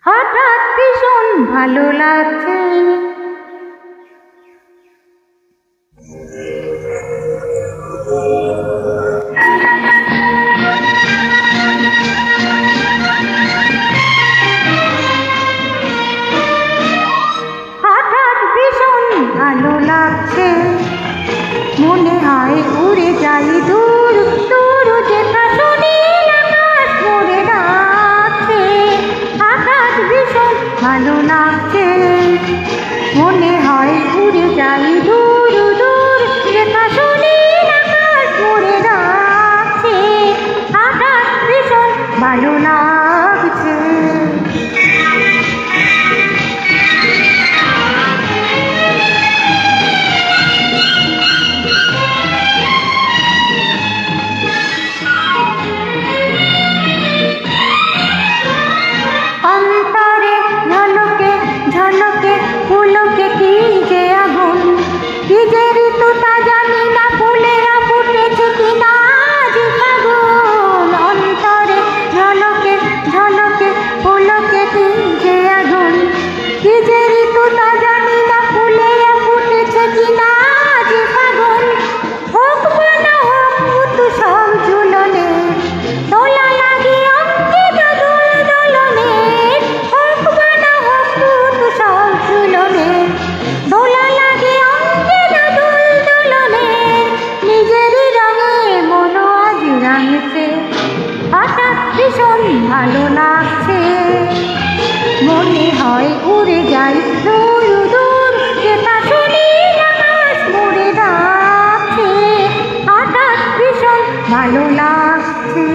হঠাৎ ভীষণ ভালো লাগছে। হঠাৎ ভীষণ ভালো লাগছে, মনে হয় উড়ে যাই দূর দূর, যেথা নীল আকাশ মোরে ডাকছে। হঠাৎ ভীষণ ভালো লাগছে, মনে হয় উড়ে যাই দূর দূর, যেথা নীল আকাশ মোরে ডাকছে। হঠাৎ ভীষণ ভালো লাগছে। অন্তরে ঝলকে ঝলকে ফুলকে কি যে আগুন, কি যে ঋতু তা জানি না, ফুলেরা ফুটেছে কিনা আজ ফাগুন। অন্তরে ঝলকে ঝলকে ফুলকে কি যে আগুন, কি যে ঋতু তা জানি না, ফুলেরা ফুটেছে কিনা আজ ফাগুন। হোক বা না হোক ঋতু সব ঝুলনে, দোলা লাগে অঙ্কিত দোল দোলনে। হোক বা না হোক ঋতু সব ঝুলনে, দোলা লাগে অঙ্কিত দোল দোলনে। নিজেরই রঙে মন আজ রাঙছে, হঠাৎ ভীষণ ভালো লাগছে, মনে হয় উড়ে যাই দূর দূর, যেথা নীল আকাশ মোরে ডাকছে। হঠাৎ ভীষণ ভালো লাগছে।